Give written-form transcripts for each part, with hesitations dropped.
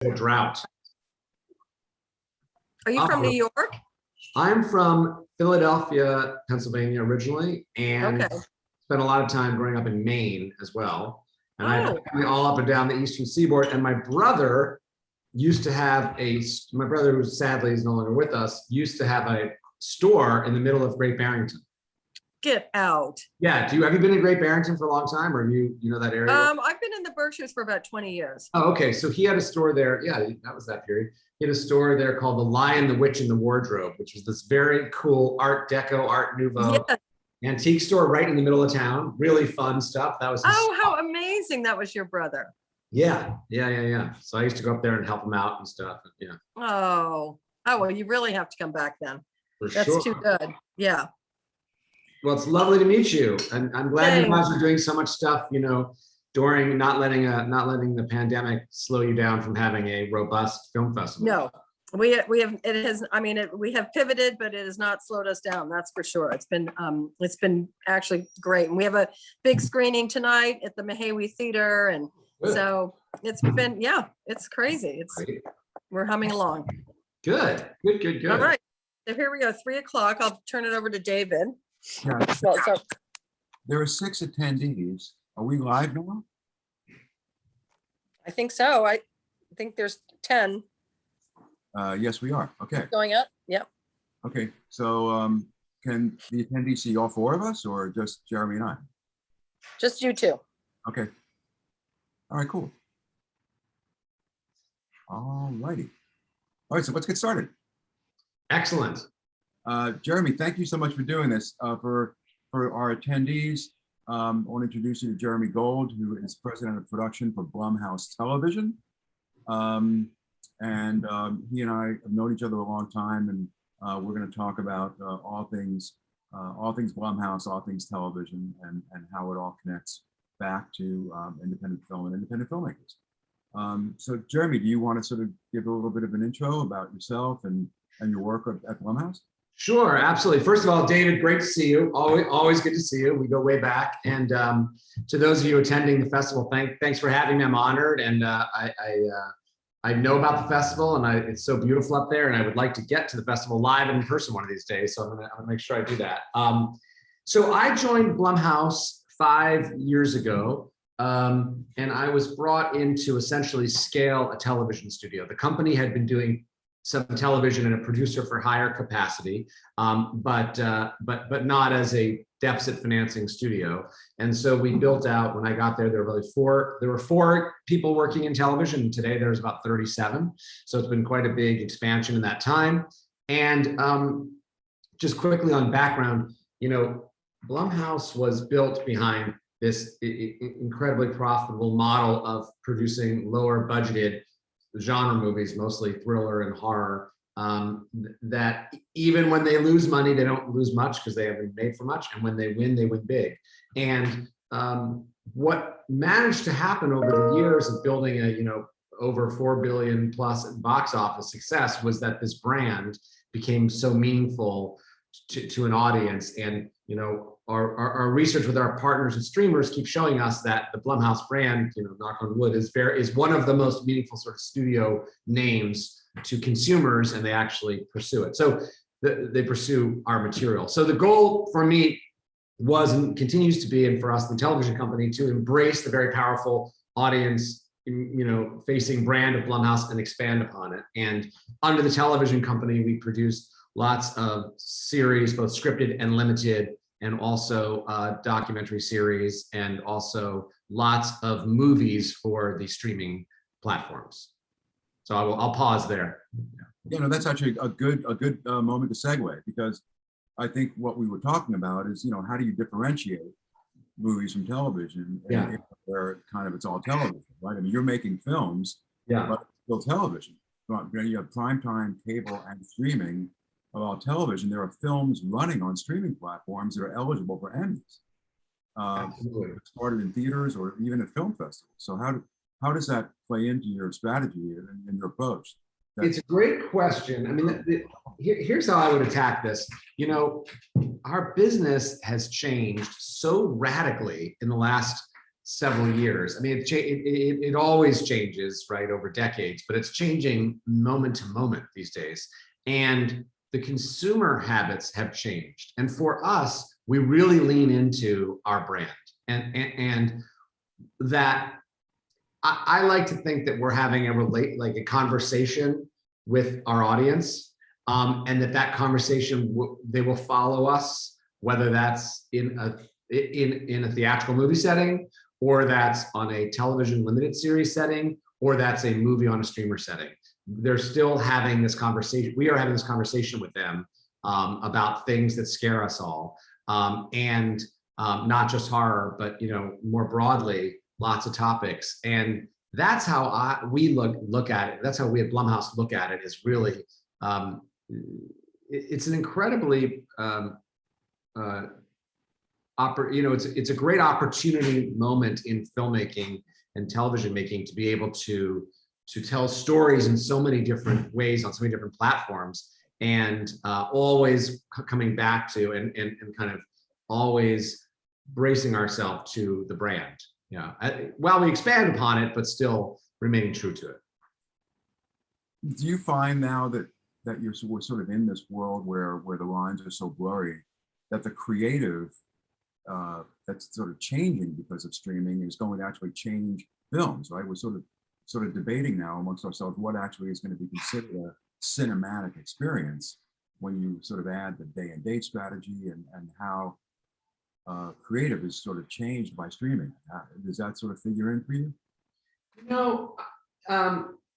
a drought. Are you from New York? I'm from Philadelphia, Pennsylvania originally, and spent a lot of time growing up in Maine as well. And I have family all up and down the Eastern Seaboard. And my brother used to have my brother, who sadly is no longer with us, used to have a store in the middle of Great Barrington. Get out. Yeah. Have you been in Great Barrington for a long time, or you know that area? I've been in the Berkshires for about 20 years. Oh, okay. So he had a store there. Yeah, that was that period. He had a store there called The Lion, the Witch, and the Wardrobe, which was this very cool Art Deco, Art Nouveau antique store right in the middle of town. Really fun stuff. That was his how amazing. That was your brother. Yeah. So I used to go up there and help him out and stuff. Yeah. Oh, well, you really have to come back then. That's too good. Yeah. Well, it's lovely to meet you, and I'm glad you guys are doing so much stuff, during not letting the pandemic slow you down from having a robust film festival. No, we have pivoted, but it has not slowed us down. That's for sure. It's been actually great, and we have a big screening tonight at the Mahawi Theater, and so it's been it's crazy. We're humming along. Good. All right, so here we go. 3 o'clock. I'll turn it over to David. Yeah. There are 6 attendees. Are we live now? I think so. I think there's 10. Yes, we are. Okay. Going up. Yep. Okay. So can the attendees see all 4 of us, or just Jeremy and I? Just you 2. Okay. All right, cool. All righty. All right, so let's get started. Excellent. Jeremy, thank you so much for doing this. For our attendees, I want to introduce you to Jeremy Gold, who is president of production for Blumhouse Television. He and I have known each other a long time, and we're going to talk about all things Blumhouse, all things television, and how it all connects back to independent film and independent filmmakers. So Jeremy, do you want to sort of give a little bit of an intro about yourself and your work at Blumhouse? Sure, absolutely. First of all, David, great to see you. Always good to see you. We go way back. And to those of you attending the festival, thanks for having me. I'm honored, and I know about the festival, and it's so beautiful up there. And I would like to get to the festival live and in person one of these days. So I'm gonna make sure I do that. So I joined Blumhouse 5 years ago, and I was brought in to essentially scale a television studio. The company had been doing some television and a producer for higher capacity, but not as a deficit financing studio. And so we built out. When I got there, there were 4 people working in television. Today there's about 37. So it's been quite a big expansion in that time. And just quickly on background, Blumhouse was built behind this incredibly profitable model of producing lower budgeted genre movies, mostly thriller and horror, that even when they lose money, they don't lose much because they haven't made for much. And when they win big. And what managed to happen over the years of building a, over 4 billion plus box office success was that this brand became so meaningful to an audience. And, our research with our partners and streamers keep showing us that the Blumhouse brand, knock on wood, is one of the most meaningful sort of studio names to consumers, and they actually pursue it. So they pursue our material. So the goal for me was, and continues to be, and for us, the television company, to embrace the very powerful audience, facing brand of Blumhouse and expand upon it. And under the television company, we produced lots of series, both scripted and limited, and also documentary series, and also lots of movies for the streaming platforms. So I'll pause there. That's actually a good moment to segue, because I think what we were talking about is, how do you differentiate movies from television? And where kind of it's all television, right? I mean, you're making films, but it's still television. You have prime time, cable, and streaming. About television, there are films running on streaming platforms that are eligible for Emmys. Started in theaters or even at film festivals. So how does that play into your strategy and your approach? It's a great question. I mean, here's how I would attack this. Our business has changed so radically in the last several years. I mean, it always changes, right, over decades, but it's changing moment to moment these days. And the consumer habits have changed. And for us, we really lean into our brand. And that I like to think that we're having a conversation with our audience, and that conversation they will follow us, whether that's in a theatrical movie setting, or that's on a television limited series setting, or that's a movie on a streamer setting. They're still having this conversation. We are having this conversation with them about things that scare us all, and not just horror, but more broadly, lots of topics. And that's how we look at it. That's how we at Blumhouse look at it. Is really it's an incredibly it's a great opportunity moment in filmmaking and television making to be able to tell stories in so many different ways on so many different platforms, and always coming back to and kind of always bracing ourselves to the brand. Yeah, while we expand upon it, but still remaining true to it. Do you find now that we're sort of in this world where the lines are so blurry, that the creative that's sort of changing because of streaming is going to actually change films, right? We're sort of debating now amongst ourselves what actually is going to be considered a cinematic experience when you sort of add the day and date strategy and how creative is sort of changed by streaming. Does that sort of figure in for you?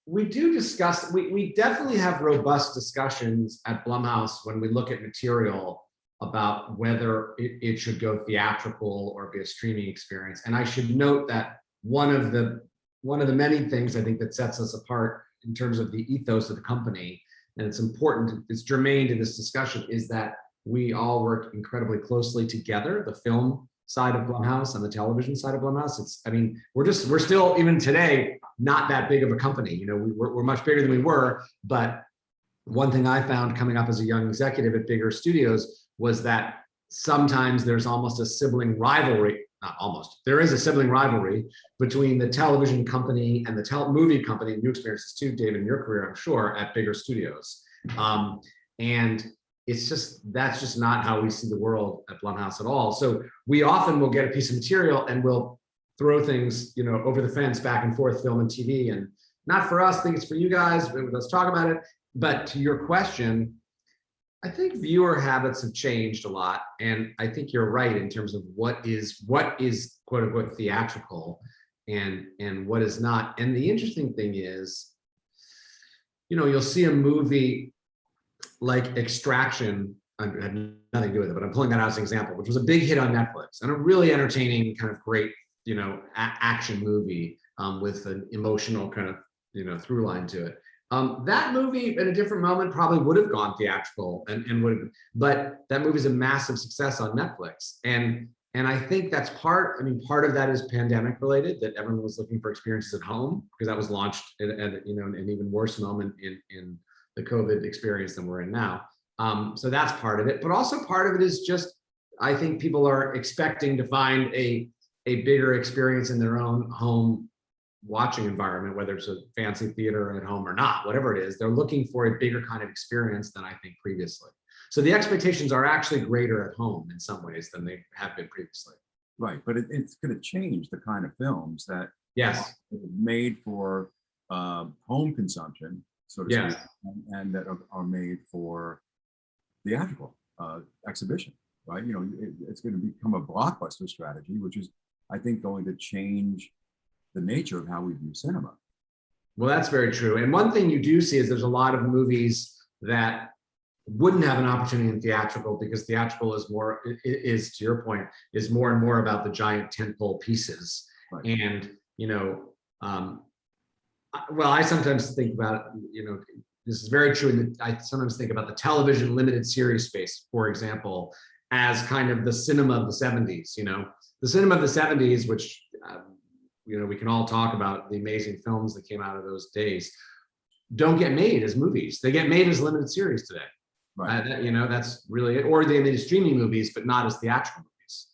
We do discuss, we definitely have robust discussions at Blumhouse when we look at material about whether it should go theatrical or be a streaming experience. And I should note that one of the many things I think that sets us apart in terms of the ethos of the company, and it's important, it's germane to this discussion, is that we all work incredibly closely together, the film side of Blumhouse and the television side of Blumhouse. We're still, even today, not that big of a company. We're much bigger than we were, but one thing I found coming up as a young executive at bigger studios was that sometimes there's almost a sibling rivalry, not almost, there is a sibling rivalry between the television company and the movie company. You experience this too, David, in your career, I'm sure, at bigger studios. And that's just not how we see the world at Blumhouse at all. So we often will get a piece of material and we'll throw things, over the fence, back and forth, film and TV, and not for us, I think it's for you guys, let's talk about it. But to your question, I think viewer habits have changed a lot, and I think you're right in terms of what is quote unquote theatrical and what is not. And the interesting thing is, you'll see a movie like Extraction. I had nothing to do with it, but I'm pulling that out as an example, which was a big hit on Netflix and a really entertaining, kind of great, action movie with an emotional kind of, through line to it. That movie in a different moment probably would have gone theatrical but that movie is a massive success on Netflix. And I think that's part of that is pandemic related, that everyone was looking for experiences at home, because that was launched at an even worse moment in the COVID experience than we're in now. So that's part of it, but also part of it is just, I think people are expecting to find a bigger experience in their own home watching environment, whether it's a fancy theater at home or not, whatever it is, they're looking for a bigger kind of experience than I think previously. So the expectations are actually greater at home in some ways than they have been previously. Right, but it's going to change the kind of films that yes are made for home consumption, so to yes. speak, and that are made for theatrical exhibition, right? It's going to become a blockbuster strategy, which is, I think, going to change the nature of how we view cinema. Well, that's very true. And one thing you do see is there's a lot of movies that wouldn't have an opportunity in theatrical, because theatrical is to your point, is more and more about the giant tentpole pieces. Right. And, I sometimes think about, this is very true. And I sometimes think about the television limited series space, for example, as kind of the cinema of the 70s, the cinema of the 70s, which, we can all talk about the amazing films that came out of those days, don't get made as movies. They get made as limited series today. Right. That's really it. Or they made streaming movies, but not as theatrical movies.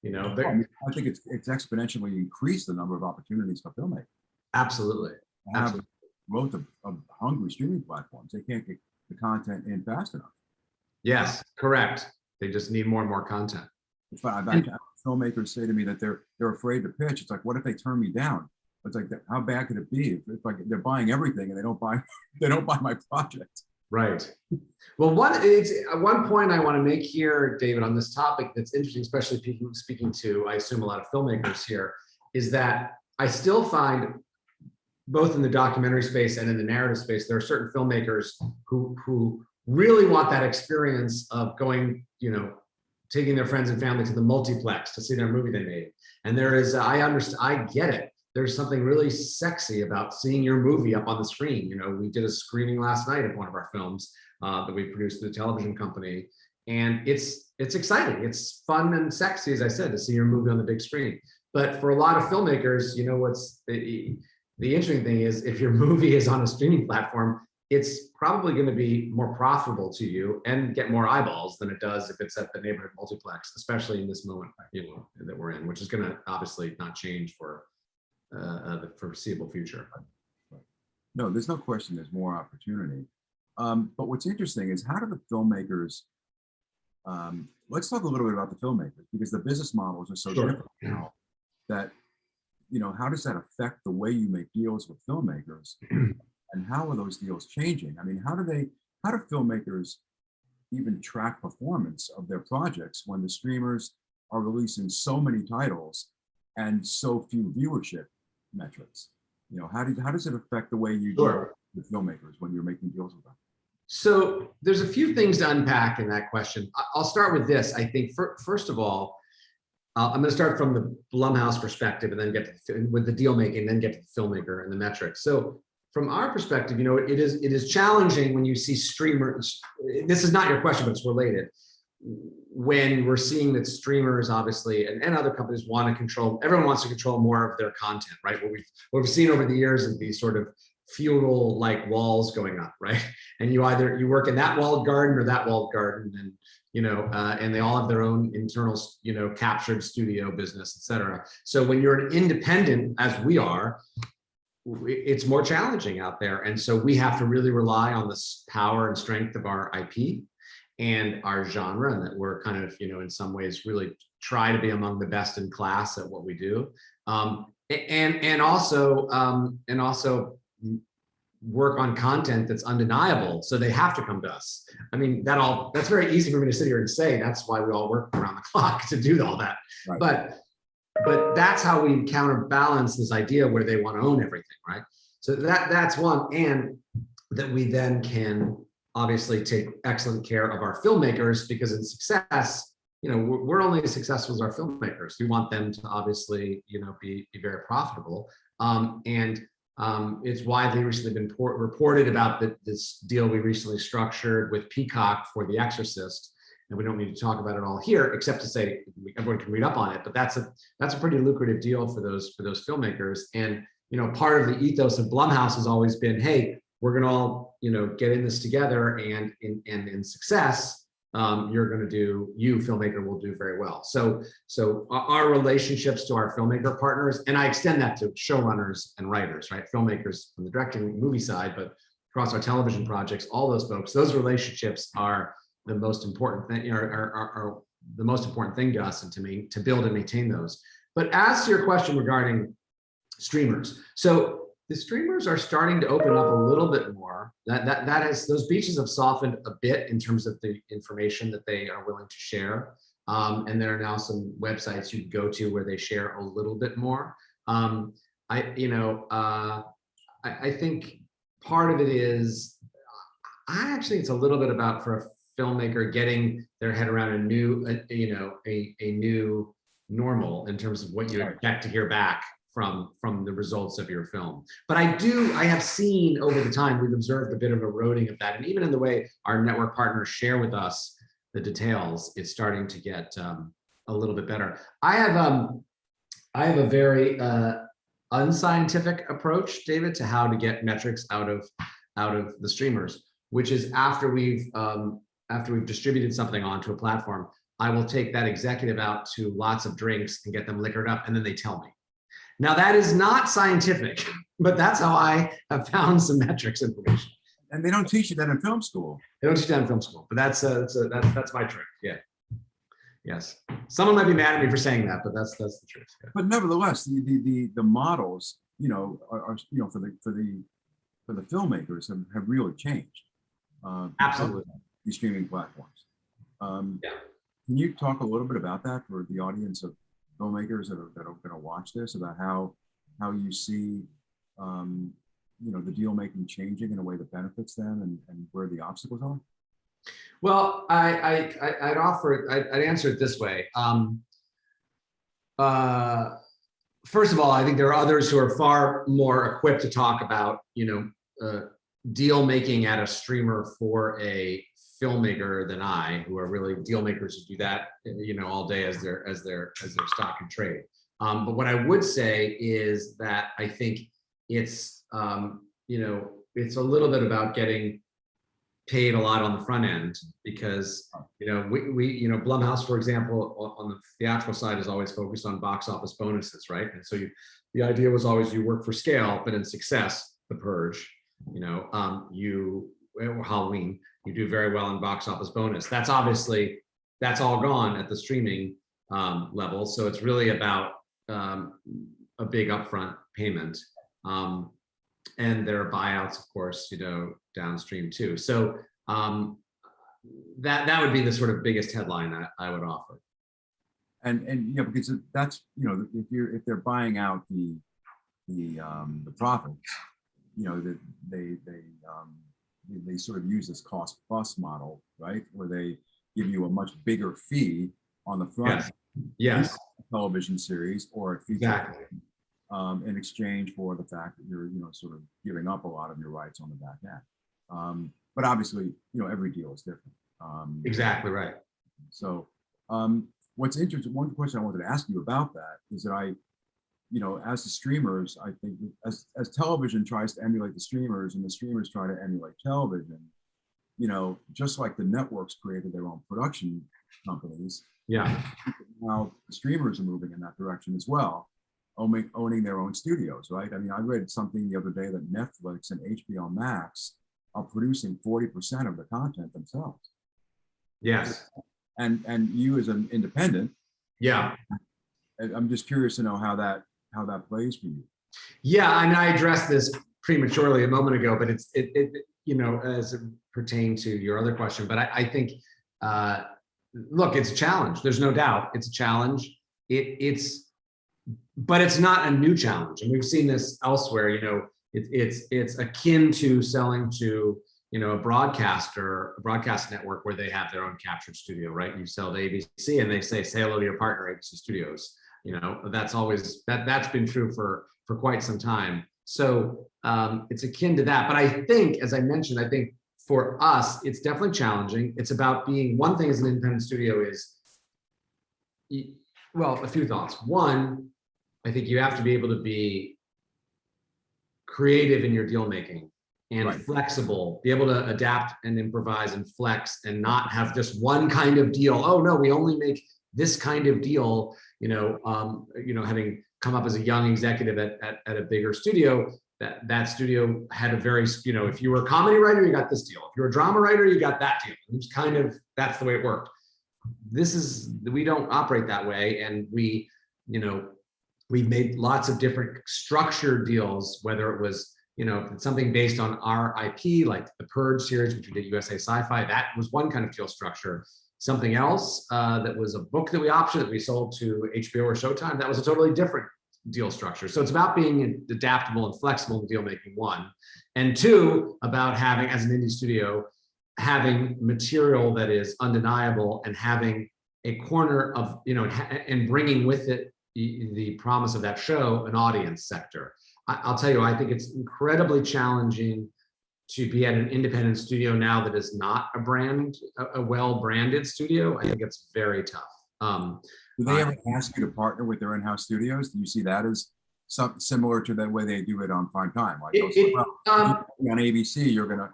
You know, I mean, I think it's exponentially increased the number of opportunities for filmmakers. absolutely. I have growth of hungry streaming platforms. They can't get the content in fast enough. Yes, correct. They just need more and more content. I've had filmmakers say to me that they're afraid to pitch. It's like, what if they turn me down? It's like, how bad could it be if like they're buying everything and they don't buy my project? Right. Well, one point I want to make here, David, on this topic that's interesting, especially speaking to, I assume, a lot of filmmakers here, is that I still find, both in the documentary space and in the narrative space, there are certain filmmakers who really want that experience of going, you know, taking their friends and family to the multiplex to see their movie they made. And there is, I understand, I get it. There's something really sexy about seeing your movie up on the screen. You know, we did a screening last night of one of our films that we produced through the television company. And it's exciting. It's fun and sexy, as I said, to see your movie on the big screen. But for a lot of filmmakers, you know, what's the interesting thing is, if your movie is on a streaming platform, it's probably going to be more profitable to you and get more eyeballs than it does if it's at the neighborhood multiplex, especially in this moment, you know, that we're in, which is going to obviously not change for the foreseeable future. No, there's no question there's more opportunity. But what's interesting is, how do the filmmakers, let's talk a little bit about the filmmakers, because the business models are so different now that, you know, how does that affect the way you make deals with filmmakers? And how are those deals changing? I mean, how do filmmakers even track performance of their projects when the streamers are releasing so many titles and so few viewership metrics? You know, how does it affect the way you deal with filmmakers when you're making deals with them? So there's a few things to unpack in that question. I'll start with this. I think first of all, I'm going to start from the Blumhouse perspective and then get to with the deal making, then get to the filmmaker and the metrics. So from our perspective, you know, it is challenging when you see streamers. This is not your question, but it's related. When we're seeing that streamers, obviously, and other companies want to control, everyone wants to control more of their content, right? What we've seen over the years is these sort of feudal like walls going up, right? And you work in that walled garden or that walled garden, and you know, and they all have their own internal, you know, captured studio business, et cetera. So when you're an independent, as we are, it's more challenging out there. And so we have to really rely on the power and strength of our IP and our genre, and that we're kind of, you know, in some ways really try to be among the best in class at what we do. And also work on content that's undeniable. So they have to come to us. I mean, that's very easy for me to sit here and say. That's why we all work around the clock to do all that. Right. But that's how we counterbalance this idea where they want to own everything, right? So that's one, and that we then can obviously take excellent care of our filmmakers, because in success, you know, we're only as successful as our filmmakers. We want them to obviously, you know, be very profitable. It's widely recently been reported about this deal we recently structured with Peacock for The Exorcist. And we don't need to talk about it all here, except to say everyone can read up on it. But that's a pretty lucrative deal for those filmmakers. And you know, part of the ethos of Blumhouse has always been, hey, we're gonna all, you know, get in this together, and in success, you filmmaker will do very well. So our relationships to our filmmaker partners, and I extend that to showrunners and writers, right? Filmmakers from the directing movie side, but across our television projects, all those folks, those relationships are the most important thing, are the most important thing to us, and to build and maintain those. But as to your question regarding streamers, so the streamers are starting to open up a little bit more. Those beaches have softened a bit in terms of the information that they are willing to share. And there are now some websites you can go to where they share a little bit more. I think part of it is, I actually think it's a little bit about, for a filmmaker, getting their head around a new normal in terms of what you expect to hear back from the results of your film. But I have seen over the time, we've observed a bit of eroding of that. And even in the way our network partners share with us the details, it's starting to get a little bit better. I have a very unscientific approach, David, to how to get metrics out of the streamers, which is after we've distributed something onto a platform, I will take that executive out to lots of drinks and get them liquored up, and then they tell me. Now that is not scientific, but that's how I have found some metrics information. And they don't teach you that in film school. They don't teach that in film school, but that's my trick. Yeah. Yes. Someone might be mad at me for saying that, but that's the truth. Yeah. But nevertheless, the models, are for the filmmakers have really changed. Absolutely. These streaming platforms. Yeah. Can you talk a little bit about that for the audience of filmmakers that are going to watch this, about how you see the deal making changing in a way that benefits them, and where the obstacles are? Well, I'd answer it this way. First of all, I think there are others who are far more equipped to talk about, deal making at a streamer for a filmmaker than I, who are really deal makers who do that, all day as their stock and trade. But what I would say is that I think it's, it's a little bit about getting paid a lot on the front end, because we Blumhouse, for example, on the theatrical side is always focused on box office bonuses, right? And so the idea was always you work for scale, but in success, The Purge, Halloween, you do very well in box office bonus. That's all gone at the streaming level. So it's really about a big upfront payment. And there are buyouts, of course, downstream too. So that would be the sort of biggest headline I would offer. And because that's if they're buying out the profits, they sort of use this cost plus model, right, where they give you a much bigger fee on the front. Yes. Television series or a feature. Exactly. In exchange for the fact that you're, sort of giving up a lot of your rights on the back end. But obviously, every deal is different. Exactly right. So what's interesting, one question I wanted to ask you about that is that as the streamers, I think as television tries to emulate the streamers and the streamers try to emulate television, just like the networks created their own production companies. Yeah. Now the streamers are moving in that direction as well. Owning their own studios, right? I mean, I read something the other day that Netflix and HBO Max are producing 40% of the content themselves. Yes. And you as an independent, yeah, I'm just curious to know how that plays for you. Yeah, I mean, I addressed this prematurely a moment ago, but it's as it pertained to your other question. But I think, look, it's a challenge. There's no doubt it's a challenge. But it's not a new challenge, and we've seen this elsewhere. It's akin to selling to a broadcast network where they have their own captured studio, right? You sell to ABC, and they say hello to your partner, ABC Studios. That's always that's been true for quite some time. So it's akin to that. But I think, as I mentioned, I think for us, it's definitely challenging. It's about being, one thing as an independent studio is, well, a few thoughts. One, I think you have to be able to be creative in your deal making and right. Flexible, be able to adapt and improvise and flex, and not have just one kind of deal. Oh no, we only make this kind of deal. Having come up as a young executive at a bigger studio, that studio had a very, if you were a comedy writer, you got this deal. If you're a drama writer, you got that deal. It was kind of, that's the way it worked. We don't operate that way, and we've made lots of different structured deals, whether it was, something based on our IP, like the Purge series, which we did USA Sci-Fi, that was one kind of deal structure. Something else that was a book that we optioned that we sold to HBO or Showtime, that was a totally different deal structure. So it's about being adaptable and flexible in deal making, one. And two, about having, as an indie studio, having material that is undeniable and having a corner of, and bringing with it the promise of that show, an audience sector. I'll tell you, I think it's incredibly challenging to be at an independent studio now that is not a well-branded studio. I think it's very tough. Do they ever ask you to partner with their in-house studios? Do you see that as something similar to the way they do it on Prime Time? Like on ABC, you're gonna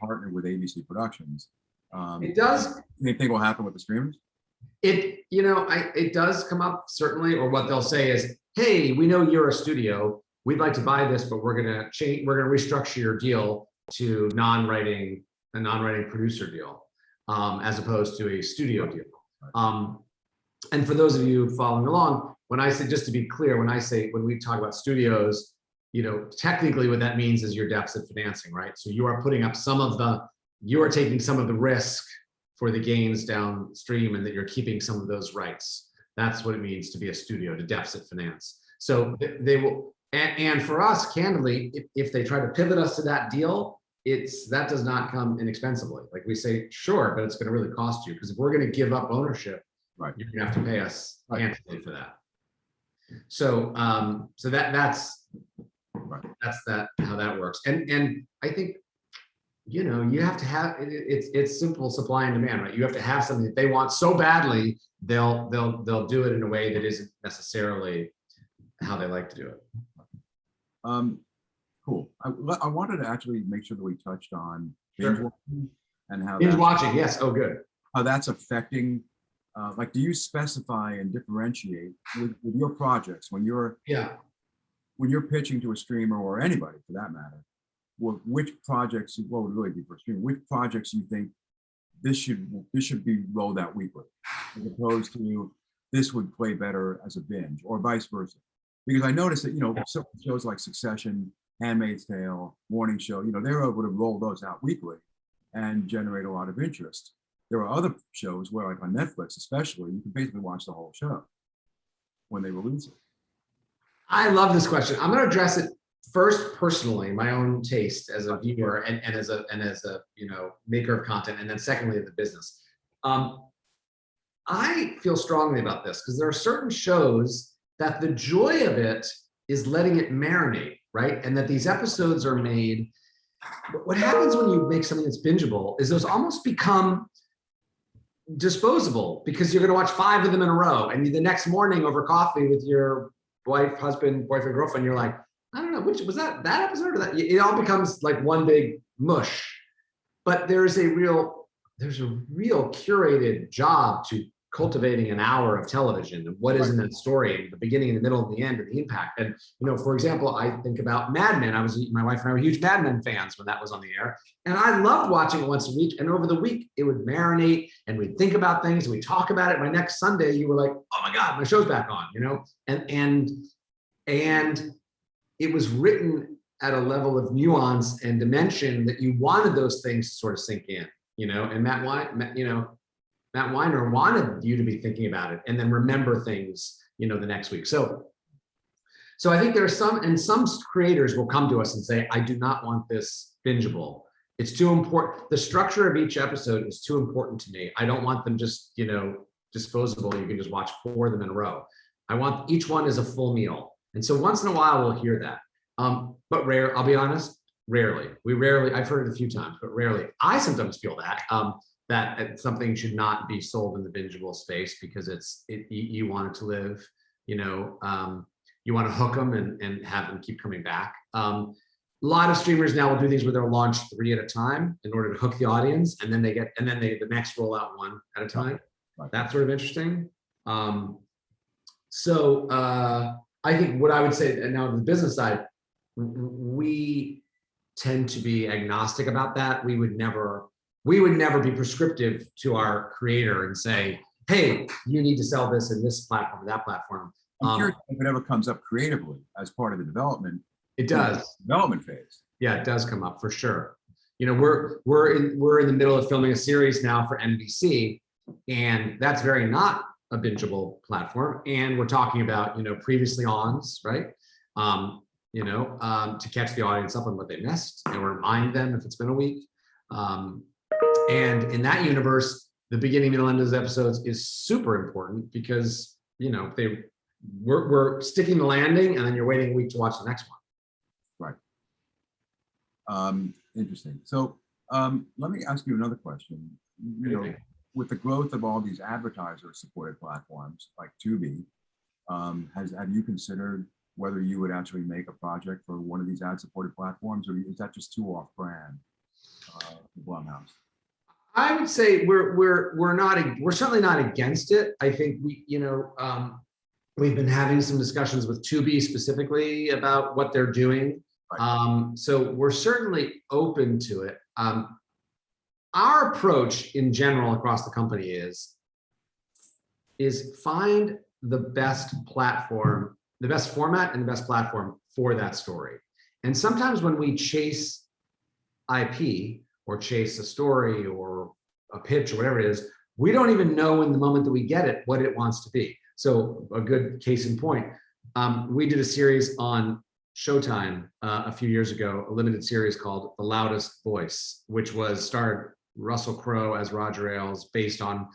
partner with ABC Productions. It does. Anything will happen with the streamers? It does come up certainly, or what they'll say is, hey, we know you're a studio. We'd like to buy this, but we're gonna restructure your deal to a non-writing producer deal, as opposed to a studio deal. And for those of you following along, when I say, just to be clear, when we talk about studios, technically what that means is your deficit financing, right? So you are putting up you are taking some of the risk for the gains downstream, and that you're keeping some of those rights. That's what it means to be a studio, to deficit finance. So they will, and for us, candidly, if they try to pivot us to that deal, that does not come inexpensively. Like we say, sure, but it's going to really cost you, because if we're going to give up ownership, Right, you're going to have to pay us handsomely for that. So, that's how that works. And I think, you have to have it's simple supply and demand, right? You have to have something that they want so badly, they'll do it in a way that isn't necessarily how they like to do it. Cool. I wanted to actually make sure that we touched on binge-watching and how binge-watching. Yes. Oh, good. How that's affecting. Like, do you specify and differentiate with your projects when you're pitching to a streamer, or anybody for that matter? Which projects, what would really be for a streamer, which projects you think this should be rolled out weekly, as opposed to this would play better as a binge, or vice versa? Because I noticed that some shows like Succession, Handmaid's Tale, Morning Show, they're able to roll those out weekly and generate a lot of interest. There are other shows where, like on Netflix especially, you can basically watch the whole show when they release it. I love this question. I'm going to address it first personally, my own taste as a viewer and as a maker of content, and then secondly in the business. I feel strongly about this because there are certain shows that the joy of it is letting it marinate, right? And that these episodes are made. What happens when you make something that's bingeable is those almost become disposable, because you're going to watch 5 of them in a row, and the next morning over coffee with your wife, husband, boyfriend, girlfriend, you're like, I don't know, which was that episode or that? It all becomes like one big mush. But there's a real curated job to cultivating an hour of television, and what is in that story, the beginning and the middle and the end, and the impact. And for example, I think about Mad Men. My wife and I were huge Mad Men fans when that was on the air, and I loved watching it once a week. And over the week, it would marinate, and we'd think about things, and we'd talk about it. By next Sunday, you were like, oh my God, my show's back on, and it was written at a level of nuance and dimension that you wanted those things to sort of sink in, and Matt Weiner wanted you to be thinking about it and then remember things, the next week. So I think there are some creators will come to us and say, I do not want this bingeable. It's too important. The structure of each episode is too important to me. I don't want them just, disposable. You can just watch 4 of them in a row. I want each one as a full meal. And so once in a while we'll hear that. But I'll be honest, rarely. I've heard it a few times, but rarely. I sometimes feel that something should not be sold in the bingeable space, because you want it to live, you want to hook them and have them keep coming back. A lot of streamers now will do these where they'll launch 3 at a time in order to hook the audience, and then the next roll out 1 at a time. Right. That's sort of interesting. So I think what I would say, and now on the business side, we tend to be agnostic about that. We would never be prescriptive to our creator and say, hey, you need to sell this in this platform or that platform. I'm curious if it ever comes up creatively as part of the development. It does. Development phase. Yeah, it does come up for sure. We're in the middle of filming a series now for NBC, and that's very not a bingeable platform. And we're talking about, previously ons, right? To catch the audience up on what they missed and remind them if it's been a week. And in that universe, the beginning, middle, end of those episodes is super important, because we're sticking the landing, and then you're waiting a week to watch the next one. Right. Interesting. So let me ask you another question. With the growth of all these advertiser-supported platforms like Tubi, have you considered whether you would actually make a project for one of these ad-supported platforms, or is that just too off-brand for Blumhouse? I would say we're certainly not against it. I think we've been having some discussions with Tubi specifically about what they're doing. Right. So we're certainly open to it. Our approach in general across the company is find the best platform, the best format and the best platform for that story. And sometimes when we chase IP or chase a story or a pitch or whatever it is, we don't even know in the moment that we get it what it wants to be. So a good case in point, we did a series on Showtime a few years ago, a limited series called The Loudest Voice, which starred Russell Crowe as Roger Ailes, based on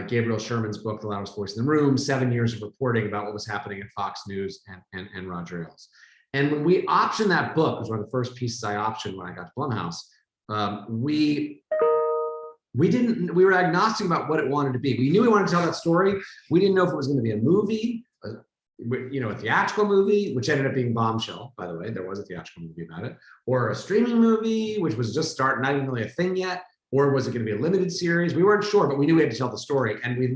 Gabriel Sherman's book, The Loudest Voice in the Room, 7 years of reporting about what was happening at Fox News and Roger Ailes. And when we optioned that book, it was one of the first pieces I optioned when I got to Blumhouse, we were agnostic about what it wanted to be. We knew we wanted to tell that story. We didn't know if it was going to be a movie, a theatrical movie, which ended up being Bombshell, by the way. There was a theatrical movie about it, or a streaming movie, which was just starting, not even really a thing yet, or was it going to be a limited series? We weren't sure, but we knew we had to tell the story, and we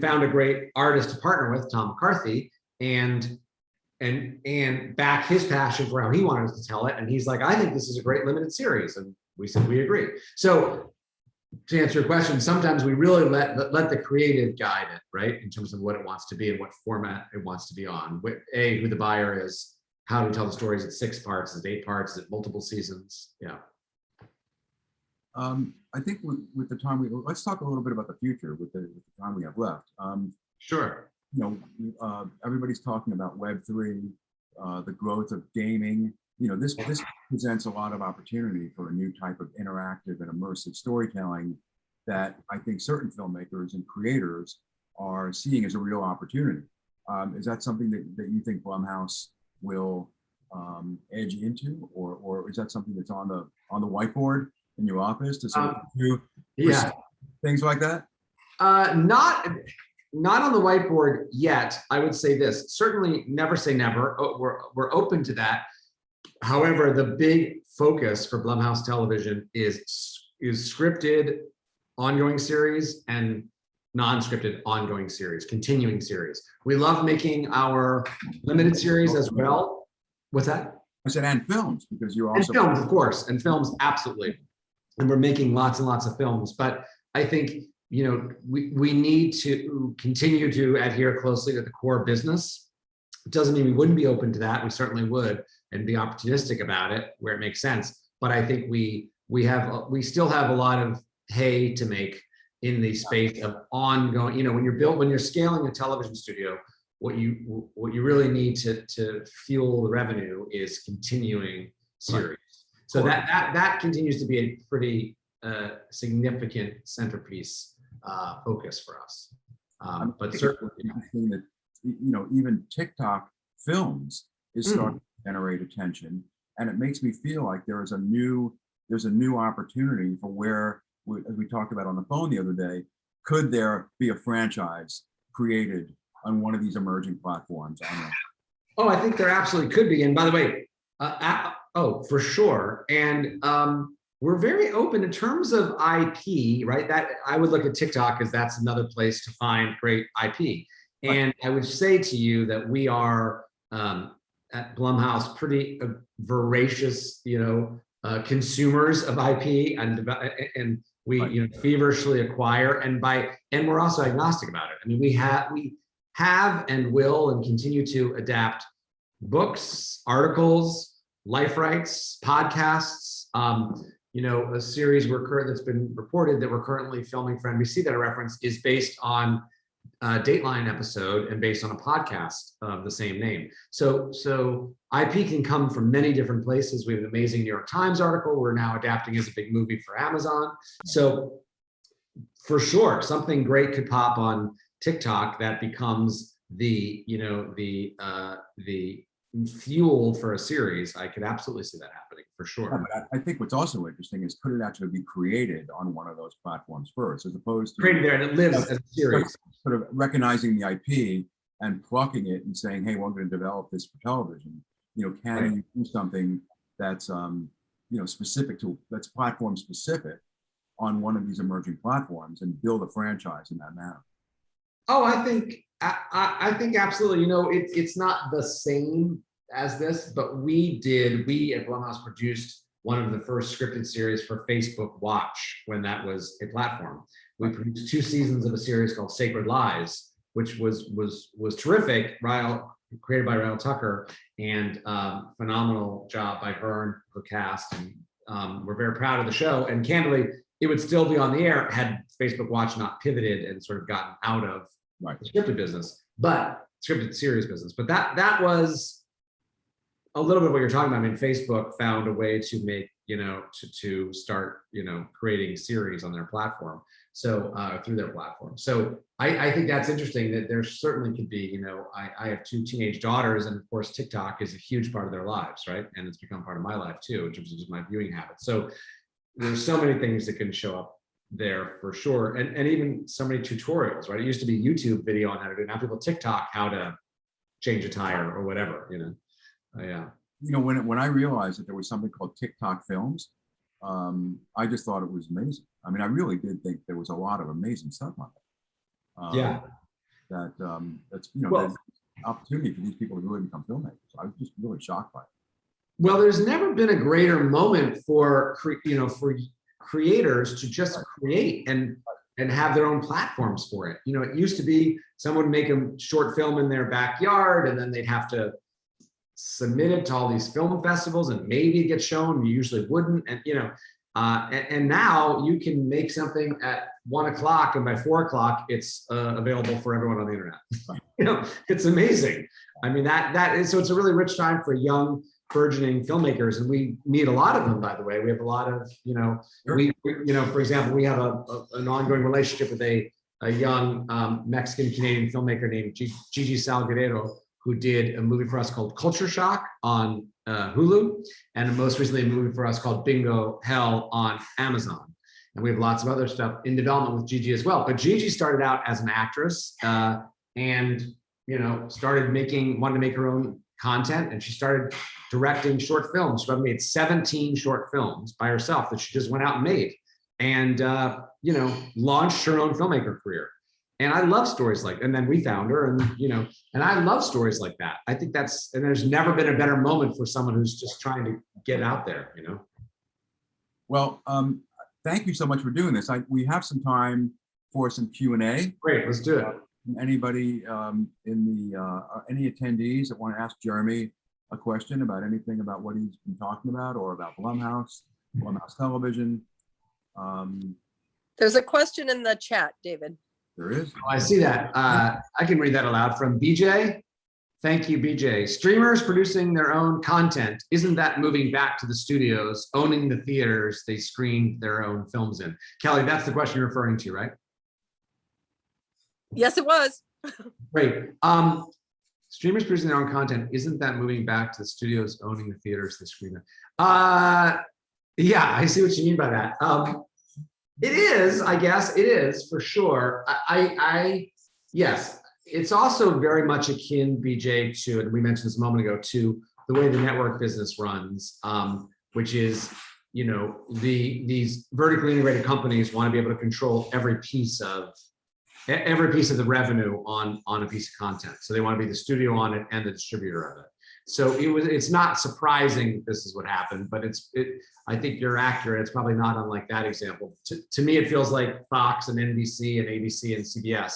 found a great artist to partner with, Tom McCarthy, and back his passion for how he wanted us to tell it. And he's like, I think this is a great limited series, and we said we agree. So to answer your question, sometimes we really let the creative guide it, right, in terms of what it wants to be and what format it wants to be on. Who the buyer is, how do we tell the stories? It's 6 parts, it's 8 parts, it's multiple seasons. Yeah. I think with the time let's talk a little bit about the future with the time we have left. Sure. Everybody's talking about Web3, the growth of gaming. This presents a lot of opportunity for a new type of interactive and immersive storytelling that I think certain filmmakers and creators are seeing as a real opportunity. Is that something that you think Blumhouse will edge into, or is that something that's on the whiteboard in your office to sort of do things like that? Not on the whiteboard yet. I would say this: certainly, never say never. We're open to that. However, the big focus for Blumhouse Television is scripted ongoing series and non-scripted ongoing series, continuing series. We love making our limited series as well. What's that? I said, and films, because you're also— And films, of course, and films, absolutely. And we're making lots and lots of films. But I think, we need to continue to adhere closely to the core business. It doesn't mean we wouldn't be open to that. We certainly would, and be opportunistic about it where it makes sense. But I think we still have a lot of hay to make in the space of ongoing. When you're scaling a television studio, what you really need to fuel the revenue is continuing series. So that continues to be a pretty significant centerpiece focus for us. But certainly, interesting that even TikTok films is starting to generate attention, and it makes me feel like there's a new opportunity for where, as we talked about on the phone the other day, could there be a franchise created on one of these emerging platforms? Oh, I think there absolutely could be. And by the way, for sure. And we're very open in terms of IP, right? That I would look at TikTok as that's another place to find great IP. And I would say to you that we are at Blumhouse pretty voracious, consumers of IP, and we feverishly acquire, and we're also agnostic about it. I mean, we have and will and continue to adapt books, articles, life rights, podcasts. A series that's been reported that we're currently filming for NBC that I referenced is based on a Dateline episode and based on a podcast of the same name. So IP can come from many different places. We have an amazing New York Times article we're now adapting as a big movie for Amazon. So for sure, something great could pop on TikTok that becomes the fuel for a series. I could absolutely see that happening for sure. Yeah, but I think what's also interesting is, could it actually be created on one of those platforms first, as opposed to created there and it lives as a series, sort of recognizing the IP and plucking it and saying, hey, we're going to develop this for television. Can you do something that's specific that's platform specific on one of these emerging platforms and build a franchise in that manner? Oh, I think absolutely. You know, it's not the same as this, but we at Blumhouse produced one of the first scripted series for Facebook Watch when that was a platform. We produced 2 seasons of a series called Sacred Lies, which was terrific. Created by Ryle Tucker, and phenomenal job by her and her cast. And we're very proud of the show. And candidly, it would still be on the air had Facebook Watch not pivoted and sort of gotten out of the scripted business, but scripted series business. But that was a little bit what you're talking about. I mean, Facebook found a way to make, to start, creating series on their platform. So through their platform. So I think that's interesting that there certainly could be, I have 2 teenage daughters, and of course, TikTok is a huge part of their lives, right? And it's become part of my life too, in terms of just my viewing habits. So there's so many things that can show up there for sure. And even so many tutorials, right? It used to be YouTube video on how to do it. Now people TikTok how to change a tire or whatever, yeah. When I realized that there was something called TikTok films, I just thought it was amazing. I mean, I really did think there was a lot of amazing stuff on it. Yeah. That's that's an opportunity for these people to really become filmmakers. I was just really shocked by it. Well, there's never been a greater moment for creators to just create and have their own platforms for it. It used to be someone would make a short film in their backyard, and then they'd have to submit it to all these film festivals, and maybe it gets shown. You usually wouldn't, and now you can make something at 1 o'clock, and by 4 o'clock, it's available for everyone on the internet. It's amazing. I mean, that is, so it's a really rich time for young, burgeoning filmmakers, and we meet a lot of them. By the way, we have a lot of, for example, we have an ongoing relationship with a young Mexican Canadian filmmaker named Gigi Salguero, who did a movie for us called Culture Shock on Hulu, and most recently a movie for us called Bingo Hell on Amazon. And we have lots of other stuff in development with Gigi as well. But Gigi started out as an actress and wanted to make her own content, and she started directing short films. She made 17 short films by herself that she just went out and made, and launched her own filmmaker career. And I love stories and then we found her, and I love stories like that. I think and there's never been a better moment for someone who's just trying to get out there, Well, thank you so much for doing this. We have some time for some Q&A. Great, let's do it. Anybody any attendees that want to ask Jeremy a question about anything about what he's been talking about, or about Blumhouse Television? There's a question in the chat, David. There is. Oh, I see that. I can read that aloud from BJ. Thank you, BJ. Streamers producing their own content, isn't that moving back to the studios, owning the theaters they screened their own films in? Kelly, that's the question you're referring to, right? Yes, it was. Great. Streamers producing their own content, isn't that moving back to the studios owning the theaters they screen in? Yeah, I see what you mean by that. It is, I guess, it is for sure. Yes, it's also very much akin, BJ, to, and we mentioned this a moment ago, to the way the network business runs, which is, these vertically integrated companies want to be able to control every piece of the revenue on a piece of content. So they want to be the studio on it and the distributor of it. So it's not surprising this is what happened, but I think you're accurate. It's probably not unlike that example. To me, it feels like Fox and NBC and ABC and CBS,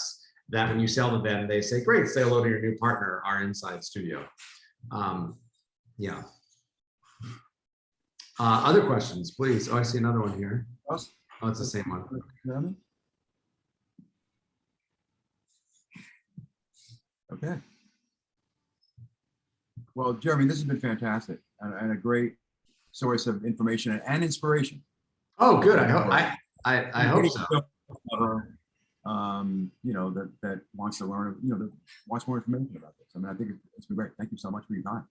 that when you sell to them, they say, great, say hello to your new partner, our inside studio. Yeah. Other questions, please. Oh, I see another one here. Oh, it's the same one. Okay. Well, Jeremy, this has been fantastic and a great source of information and inspiration. Oh, good. I hope so. That wants to learn, that wants more information about this. I mean, I think it's been great. Thank you so much for your time.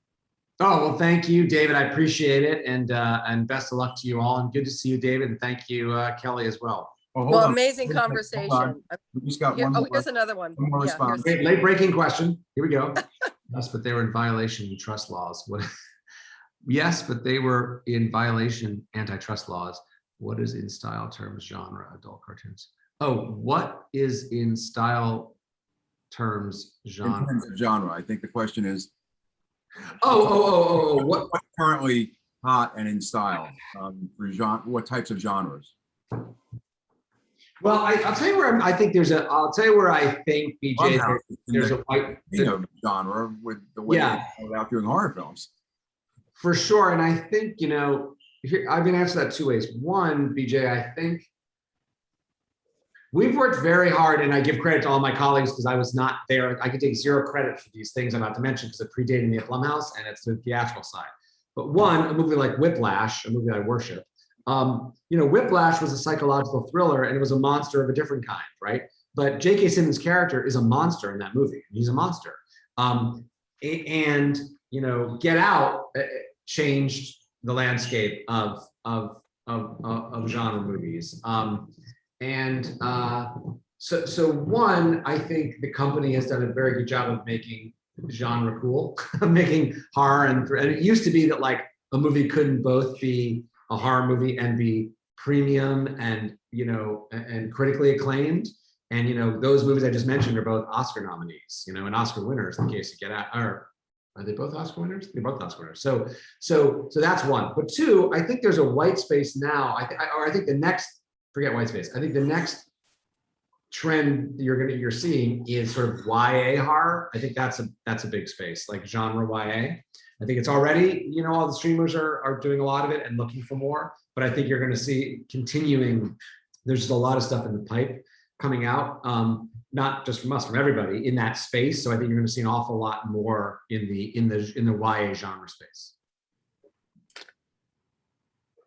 Oh, well, thank you, David. I appreciate it. And best of luck to you all. And good to see you, David. And thank you, Kelly, as well. Well, amazing conversation. We just got one more. Here's another one. One more response. Late breaking question. Here we go. Yes, but they were in violation of trust laws. Yes, but they were in violation antitrust laws. What is in style terms genre adult cartoons? Oh, what is in style terms In genre? terms of genre, I think the question is What? what's currently hot and in style for genre, what types of genres? Well, I'll tell you where I think there's a. I'll tell you where I think BJ Blumhouse is in there's the a white. genre with the way Yeah. they started out doing horror films. For sure. And I think, here, I've been answered that two ways. One, BJ, I think we've worked very hard, and I give credit to all my colleagues because I was not there. I could take zero credit for these things I'm about to mention because it predated me at Blumhouse and it's the theatrical side. But one, a movie like Whiplash, a movie I worship, Whiplash was a psychological thriller and it was a monster of a different kind, right? But J.K. Simmons' character is a monster in that movie. He's a monster. And Get Out changed the landscape of genre movies. So one, I think the company has done a very good job of making genre cool, making horror and it used to be that like a movie couldn't both be a horror movie and be premium and and critically acclaimed. And those movies I just mentioned are both Oscar nominees, and Oscar winners in the case of Get Out. Are they both Oscar winners? They're both Oscar winners. So that's one. But two, I think there's a white space now. I think the next, forget white space. I think the next trend you're seeing is sort of YA horror. I think that's a big space, like genre YA. I think it's already, all the streamers are doing a lot of it and looking for more. But I think you're going to see continuing. There's just a lot of stuff in the pipe coming out, not just from us, from everybody in that space. So I think you're going to see an awful lot more in the YA genre space.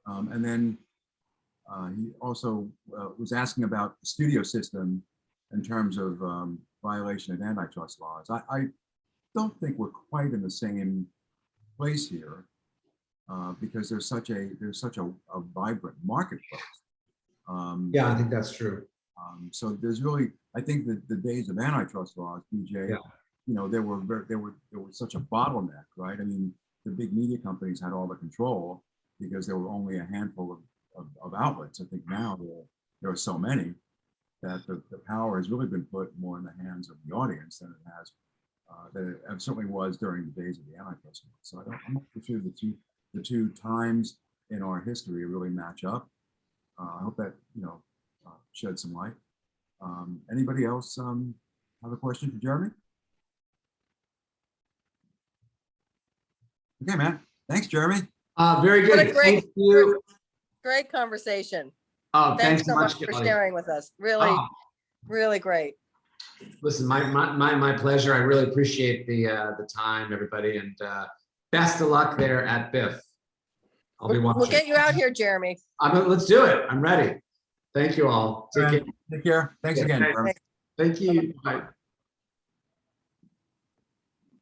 And then he also was asking about the studio system in terms of violation of antitrust laws. I don't think we're quite in the same place here because there's such a vibrant marketplace. Yeah, I think that's true. So there's really, I think that the days of antitrust laws, BJ, there was such a bottleneck, right? I mean, the big media companies had all the control because there were only a handful of outlets. I think now there are so many that the power has really been put more in the hands of the audience than it has, that it certainly was during the days of the antitrust laws. So I'm not sure the two times in our history really match up. I hope that shed some light. Anybody else have a question for Jeremy? Okay, man. Thanks, Jeremy. Very good. What a great, Thank you. great conversation. Oh, Thanks so much for Kelly. sharing with us. Really, really great. Listen, my pleasure. I really appreciate the time, everybody, and best of luck there at BIFF. I'll be watching. We'll get you out here, Jeremy. Let's do it. I'm ready. Thank you all. Take care. Take care. Thanks again. Thank you. Bye.